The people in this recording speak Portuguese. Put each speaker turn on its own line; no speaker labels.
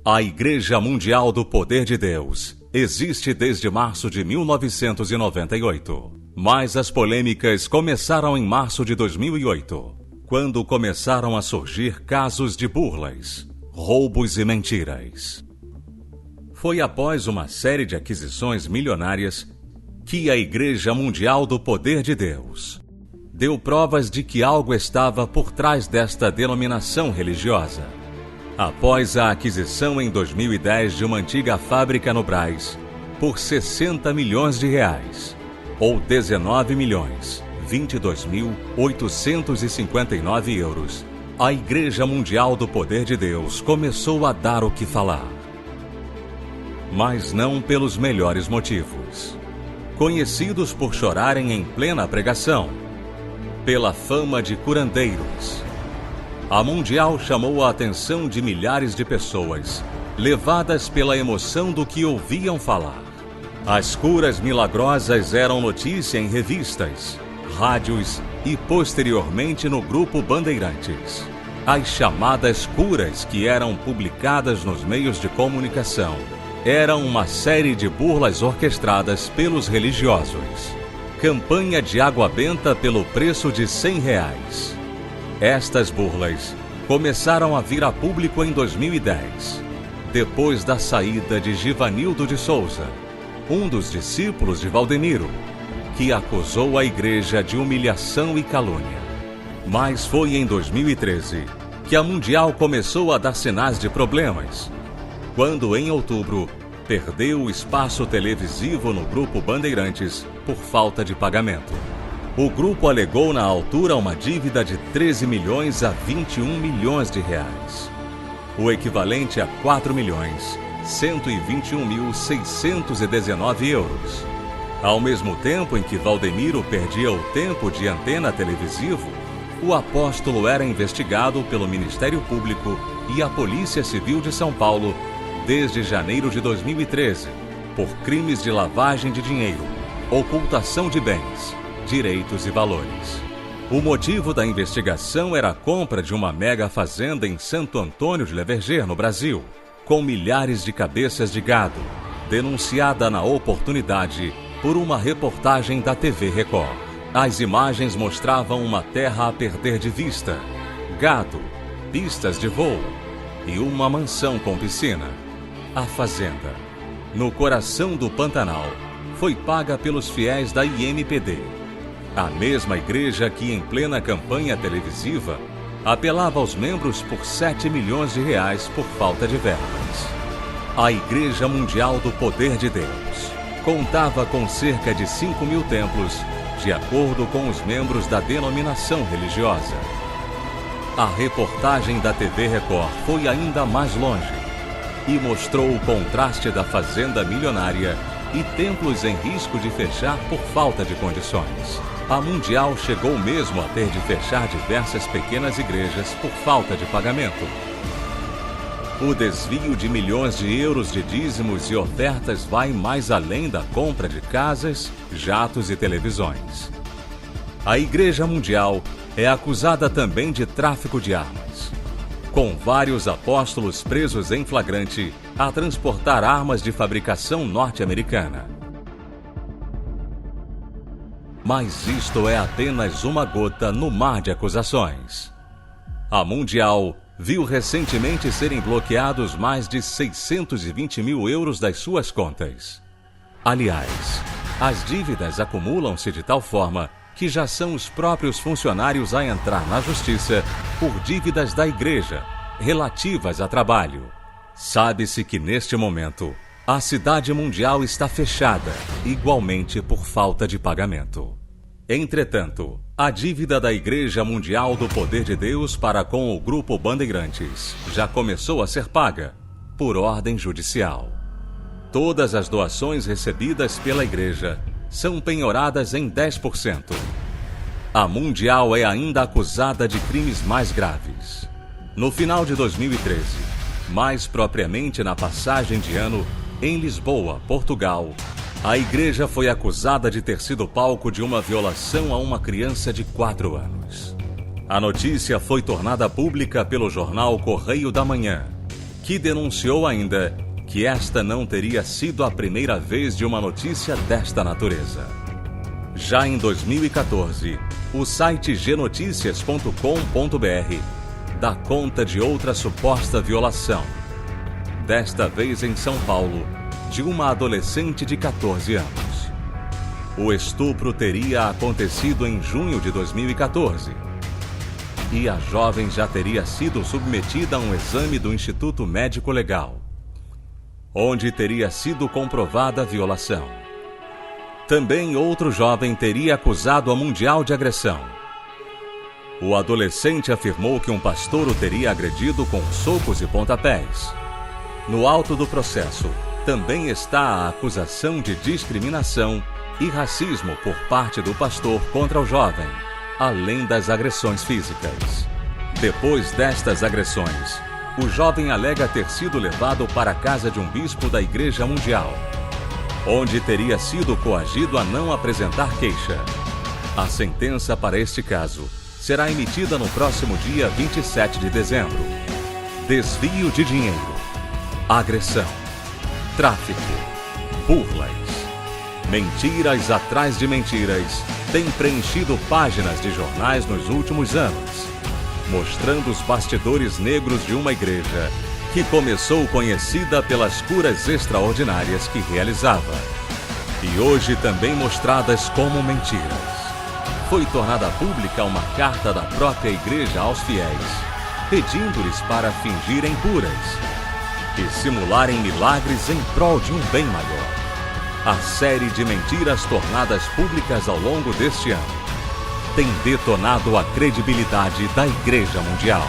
A Igreja Mundial do Poder de Deus existe desde março de 1998. Mas as polêmicas começaram em março de 2008, quando começaram a surgir casos de burlas, roubos e mentiras. Foi após uma série de aquisições milionárias que a Igreja Mundial do Poder de Deus deu provas de que algo estava por trás desta denominação religiosa. Após a aquisição em 2010 de uma antiga fábrica no Brás por 60 milhões de reais, ou 19.022.859 euros, a Igreja Mundial do Poder de Deus começou a dar o que falar. Mas não pelos melhores motivos. Conhecidos por chorarem em plena pregação, pela fama de curandeiros, a Mundial chamou a atenção de milhares de pessoas, levadas pela emoção do que ouviam falar. As curas milagrosas eram notícia em revistas, rádios e posteriormente no Grupo Bandeirantes. As chamadas curas que eram publicadas nos meios de comunicação eram uma série de burlas orquestradas pelos religiosos. Campanha de água benta pelo preço de R$100. Estas burlas começaram a vir a público em 2010, depois da saída de Givanildo de Souza, um dos discípulos de Valdemiro, que acusou a igreja de humilhação e calúnia. Mas foi em 2013 que a Mundial começou a dar sinais de problemas, quando em outubro perdeu o espaço televisivo no Grupo Bandeirantes por falta de pagamento. O grupo alegou na altura uma dívida de 13 milhões a 21 milhões de reais, o equivalente a 4.121.619 euros. Ao mesmo tempo em que Valdemiro perdia o tempo de antena televisivo, o apóstolo era investigado pelo Ministério Público e a Polícia Civil de São Paulo desde janeiro de 2013, por crimes de lavagem de dinheiro, ocultação de bens, direitos e valores. O motivo da investigação era a compra de uma mega fazenda em Santo Antônio de Leverger, no Brasil, com milhares de cabeças de gado, denunciada na oportunidade por uma reportagem da TV Record. As imagens mostravam uma terra a perder de vista, gado, pistas de voo e uma mansão com piscina. A fazenda, no coração do Pantanal, foi paga pelos fiéis da IMPD, a mesma igreja que, em plena campanha televisiva, apelava aos membros por 7 milhões de reais por falta de verbas. A Igreja Mundial do Poder de Deus contava com cerca de 5 mil templos, de acordo com os membros da denominação religiosa. A reportagem da TV Record foi ainda mais longe e mostrou o contraste da fazenda milionária e templos em risco de fechar por falta de condições. A Mundial chegou mesmo a ter de fechar diversas pequenas igrejas por falta de pagamento. O desvio de milhões de euros de dízimos e ofertas vai mais além da compra de casas, jatos e televisões. A Igreja Mundial é acusada também de tráfico de armas, com vários apóstolos presos em flagrante a transportar armas de fabricação norte-americana. Mas isto é apenas uma gota no mar de acusações. A Mundial viu recentemente serem bloqueados mais de 620 mil euros das suas contas. Aliás, as dívidas acumulam-se de tal forma que já são os próprios funcionários a entrar na justiça por dívidas da igreja relativas a trabalho. Sabe-se que neste momento a cidade mundial está fechada, igualmente por falta de pagamento. Entretanto, a dívida da Igreja Mundial do Poder de Deus para com o Grupo Bandeirantes já começou a ser paga, por ordem judicial. Todas as doações recebidas pela igreja são penhoradas em 10%. A Mundial é ainda acusada de crimes mais graves. No final de 2013, mais propriamente na passagem de ano, em Lisboa, Portugal, a igreja foi acusada de ter sido palco de uma violação a uma criança de 4 anos. A notícia foi tornada pública pelo jornal Correio da Manhã que denunciou ainda que esta não teria sido a primeira vez de uma notícia desta natureza. Já em 2014, o site gnoticias.com.br dá conta de outra suposta violação, desta vez em São Paulo, de uma adolescente de 14 anos. O estupro teria acontecido em junho de 2014 e a jovem já teria sido submetida a um exame do Instituto Médico Legal, onde teria sido comprovada a violação. Também outro jovem teria acusado a Mundial de agressão. O adolescente afirmou que um pastor o teria agredido com socos e pontapés. No auto do processo, também está a acusação de discriminação e racismo por parte do pastor contra o jovem, além das agressões físicas. Depois destas agressões, o jovem alega ter sido levado para a casa de um bispo da Igreja Mundial, onde teria sido coagido a não apresentar queixa. A sentença para este caso será emitida no próximo dia 27 de dezembro. Desvio de dinheiro, agressão, tráfico, burlas, mentiras atrás de mentiras têm preenchido páginas de jornais nos últimos anos, mostrando os bastidores negros de uma igreja que começou conhecida pelas curas extraordinárias que realizava, e hoje também mostradas como mentiras. Foi tornada pública uma carta da própria igreja aos fiéis, pedindo-lhes para fingirem curas e simularem milagres em prol de um bem maior. A série de mentiras tornadas públicas ao longo deste ano tem detonado a credibilidade da Igreja Mundial.